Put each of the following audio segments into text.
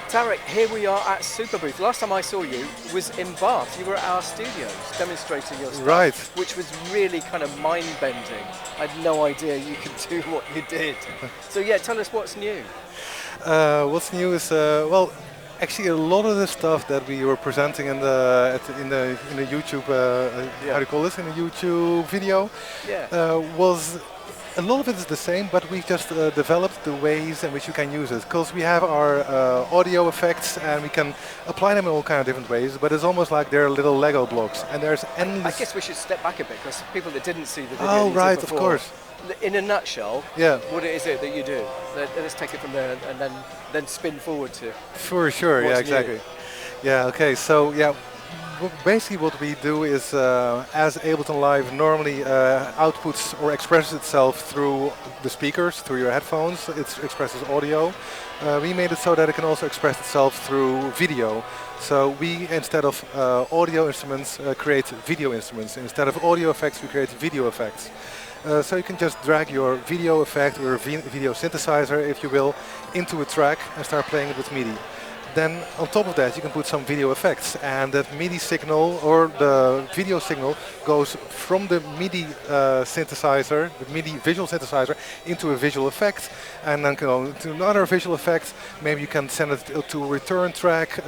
Tarik, here we are at Superbooth. Last time I saw you was in Bath. You were at our studios demonstrating your stuff, Right. which was really kind of mind-bending. I had no idea you could do what you did. So yeah, tell us what's new. What's new is actually a lot of the stuff that we were presenting in the YouTube how do you call this, in the YouTube video was. A lot of it is the same, but we just developed the ways in which you can use it. Because we have our audio effects and we can apply them in all kind of different ways, but it's almost like they're little Lego blocks. And there's endless... I guess we should step back a bit, because people that didn't see the video Oh, you did right, before, of course. In a nutshell, yeah. What is it that you do? Let's take it from there and then spin forward to... For sure, yeah, exactly. New. Yeah, okay, so yeah. Basically what we do is, as Ableton Live normally outputs or expresses itself through the speakers, through your headphones, it expresses audio. We made it so that it can also express itself through video. So we, instead of audio instruments, create video instruments. Instead of audio effects, we create video effects. So you can just drag your video effect or video synthesizer, if you will, into a track and start playing it with MIDI. Then on top of that you can put some video effects, and that MIDI signal or the video signal goes from the MIDI synthesizer, the MIDI visual synthesizer, into a visual effect, and then go to another visual effect. Maybe you can send it to a return track,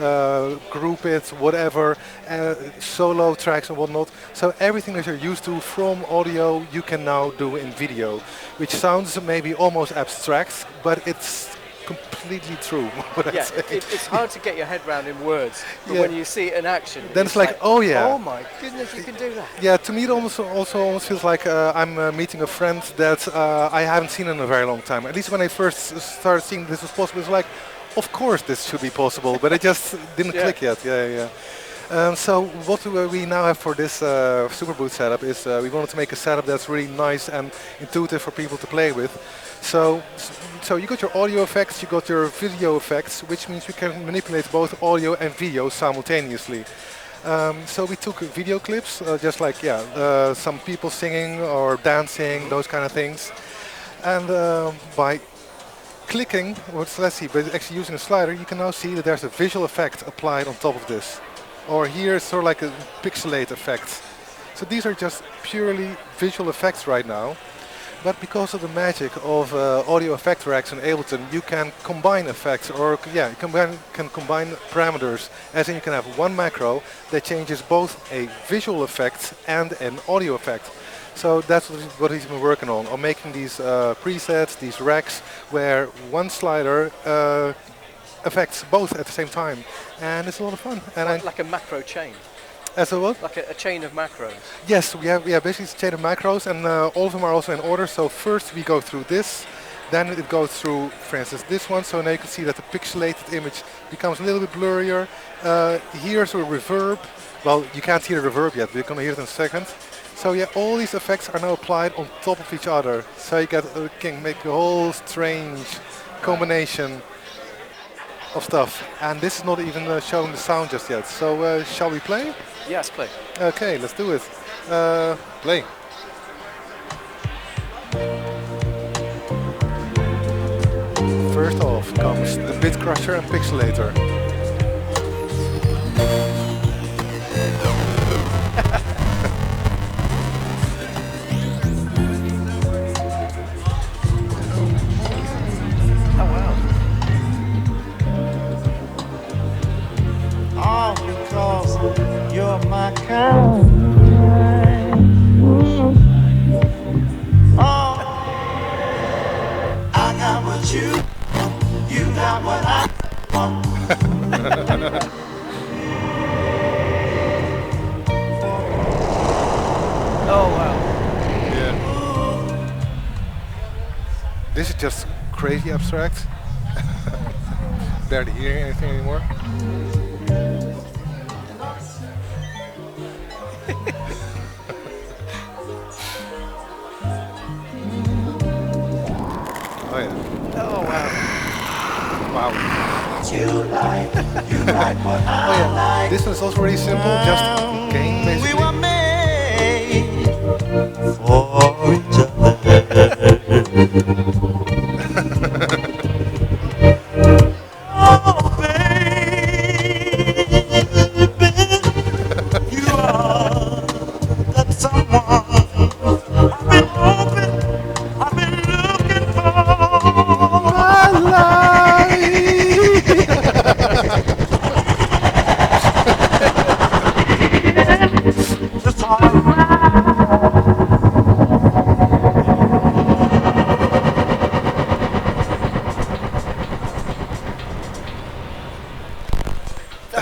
group it, whatever, solo tracks and whatnot. So everything that you're used to from audio you can now do in video, which sounds maybe almost abstract, but it's completely true. Yeah, it's hard to get your head around in words, but when you see it in action, then it's like, oh yeah, oh my goodness, you can do that. Yeah, to me it also almost feels like I'm meeting a friend that I haven't seen in a very long time. At least when I first started seeing this was possible, it's like, of course this should be possible, but it just didn't click yet. So what we now have for this Superbooth setup is we wanted to make a setup that's really nice and intuitive for people to play with. So you got your audio effects, you got your video effects, which means you can manipulate both audio and video simultaneously. So we took video clips, just like some people singing or dancing, those kind of things, and by clicking, let's see, but actually using a slider, you can now see that there's a visual effect applied on top of this. Or here it's sort of like a pixelate effect. So these are just purely visual effects right now. But because of the magic of audio effect racks in Ableton, you can combine effects, or you can combine parameters, as in you can have one macro that changes both a visual effect and an audio effect. So that's what he's been working on making these presets, these racks, where one slider affects both at the same time, and it's a lot of fun. And like a macro chain. As a what? Like a chain of macros. Yes, we have basically a chain of macros, and all of them are also in order. So first we go through this, then it goes through, for instance, this one. So now you can see that the pixelated image becomes a little bit blurrier. Here's a reverb. Well, you can't hear the reverb yet, we're going to hear it in a second. So yeah, all these effects are now applied on top of each other. So you can make a whole strange combination of stuff. And this is not even showing the sound just yet. So shall we play? Yes, play. Okay, let's do it. Play. First off comes the Bitcrusher and Pixelator. Oh wow. All because you're my kind. Oh, I got what you got what I want. Oh wow. Yeah. This is just crazy abstract. Barely hearing anything anymore. Oh yeah. Oh wow. Wow. You like what I Oh yeah. like. This one is also really simple, just gain We basically. were made for each other. Oh, baby.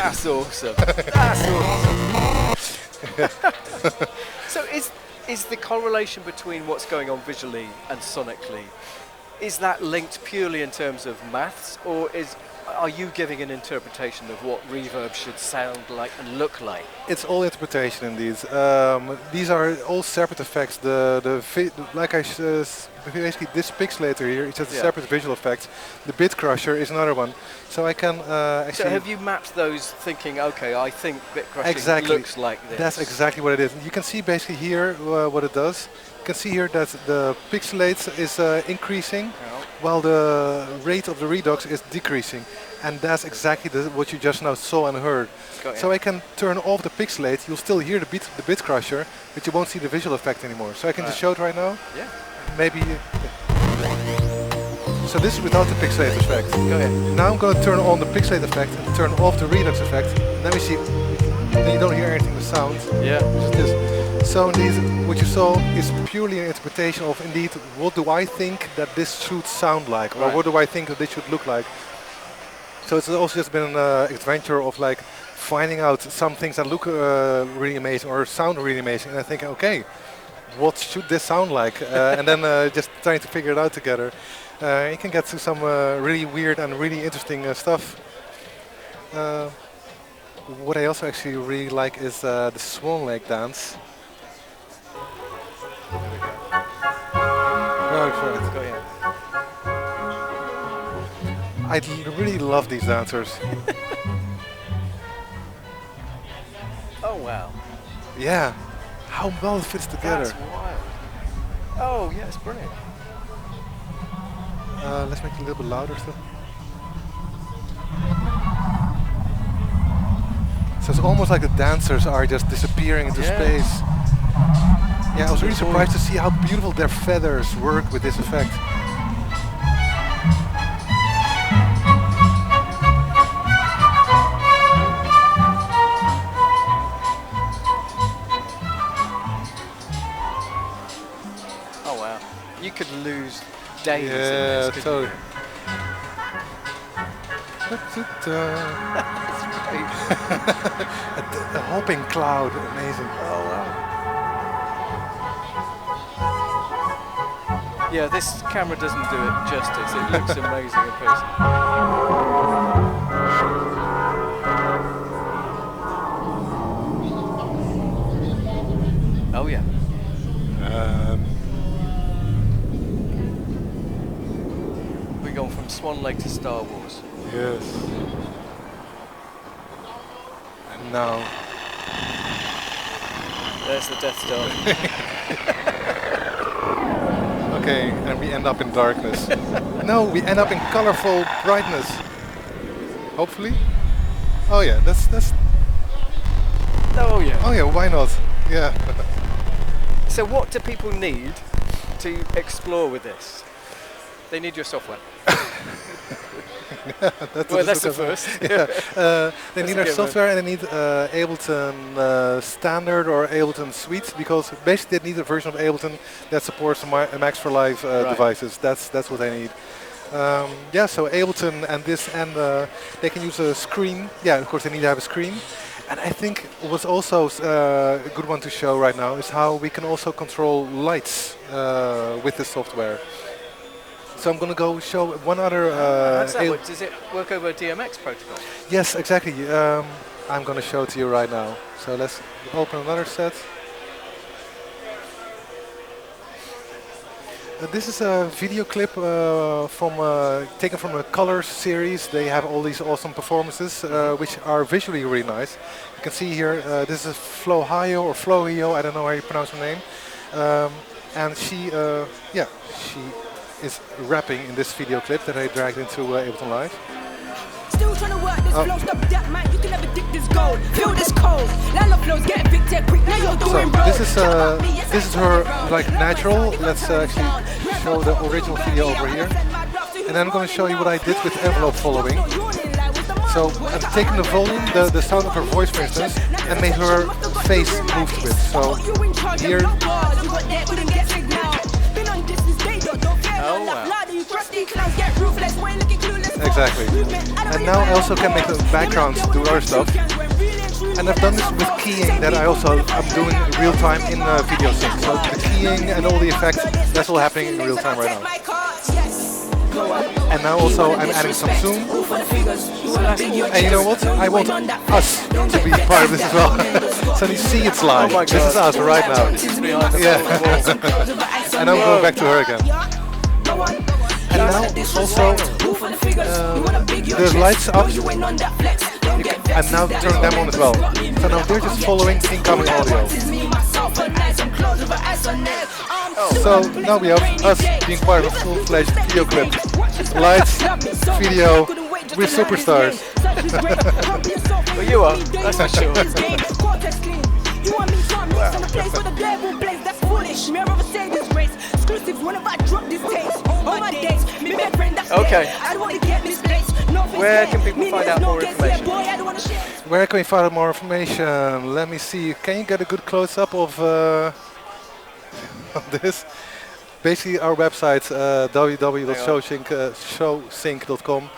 That's awesome. That's awesome. So is the correlation between what's going on visually and sonically, is that linked purely in terms of maths, or are you giving an interpretation of what reverb should sound like and look like? It's all interpretation in these. These are all separate effects. Basically this pixelator here is just a separate visual effect. The Bitcrusher is another one. So I can actually. So have you mapped those thinking, okay, I think Bitcrushing looks like this? That's exactly what it is. You can see basically here what it does. You can see here that the pixelate is increasing, while the rate of the redox is decreasing. And that's exactly what you just now saw and heard. So I can turn off the pixelate. You'll still hear the Bitcrusher, but you won't see the visual effect anymore. So I can just show it right now. Yeah. Maybe. So this is without the pixelate effect. Go ahead. Now I'm going to turn on the pixelate effect and turn off the redox effect. And then we see. Then you don't hear anything with sound. Yeah. So indeed, what you saw is purely an interpretation of indeed what do I think that this should sound like, or what do I think that this should look like. So it's also just been an adventure of like finding out some things that look really amazing or sound really amazing, and I think, okay, what should this sound like? And then just trying to figure it out together. You can get to some really weird and really interesting stuff. What I also actually really like is the swan lake dance. There we go. Go ahead. I really love these dancers. Oh wow. Yeah, how well it fits together. That's wild. Oh yeah, it's brilliant. Let's make it a little bit louder still. So it's almost like the dancers are just disappearing into space. Yeah, I was really surprised to see how beautiful their feathers work with this effect. Oh wow. You could lose days in Yeah, this. totally. A hopping cloud, amazing. Oh wow. Yeah, this camera doesn't do it justice. It looks amazing in person. Oh yeah. We're going from Swan Lake to Star Wars. Yes. And now. There's the Death Star. Okay, and we end up in darkness. No, we end up in colorful brightness. Hopefully. Oh yeah, that's. Oh yeah. Oh yeah, why not? Yeah. So what do people need to explore with this? They need your software. That's the first. Yeah. They need our software, and they need Ableton Standard or Ableton Suite, because basically they need a version of Ableton that supports Max for Live devices. That's what they need. Yeah, so Ableton and this, and they can use a screen. Yeah, of course they need to have a screen. And I think what's also a good one to show right now is how we can also control lights with this software. So I'm going to go show one other. Does it work over DMX protocol? Yes, exactly. I'm going to show it to you right now. So let's open another set. This is a video clip taken from a Colors series. They have all these awesome performances, which are visually really nice. You can see here, this is Flohio or Flohio, I don't know how you pronounce her name. And she is rapping in this video clip that I dragged into Ableton Live. Still trying to work this flow, stop that man, you can never dig this gold. Feel this cold, land of flows, get evicted quick, now you're doing road. This is her like natural. Let's actually show the original video over here. And then I'm going to show you what I did with envelope following. So I'm taking the volume, the sound of her voice for instance, and made her face move to it. So here. Oh wow. Exactly. And now I also can make the backgrounds do other stuff. And I've done this with keying that I'm doing real time in video sync. So the keying and all the effects, that's all happening in real time right now. And now also I'm adding some zoom. And you know what? I want us to be part of this as well. So you see it's live. Oh my God. This is us right now. Yeah. And I'm going back to her again. And now also the lights up. And now turn them on as well. So now they're just following incoming audio. So now we have us being part of a full-fledged video clip. Lights, video, with superstars. Well, you are, that's for sure. Okay. Where can people find out more information? Where can we find out more information? Let me see. Can you get a good close-up of this? Basically, our website www.showsync.com,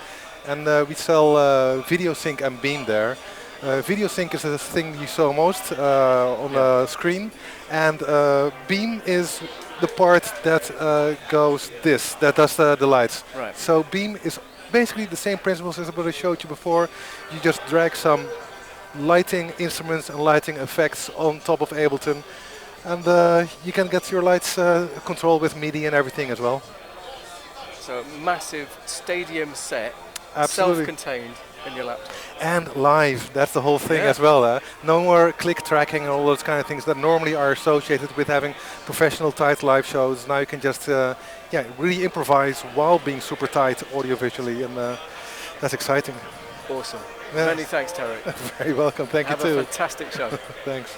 and we sell video sync and beam there. Video sync is the thing you saw most on the screen, and beam is the part that that does the lights. Right. So beam is basically the same principles as what I showed you before. You just drag some lighting instruments and lighting effects on top of Ableton, and you can get your lights controlled with MIDI and everything as well. So a massive stadium set, Absolutely. self-contained in your laptop. And live, that's the whole thing as well. No more click tracking and all those kind of things that normally are associated with having professional tight live shows. Now you can just really improvise while being super tight audiovisually, and that's exciting. Awesome. Yeah. Many thanks, Tarik. Very welcome, thank you too. Have a fantastic show. Thanks.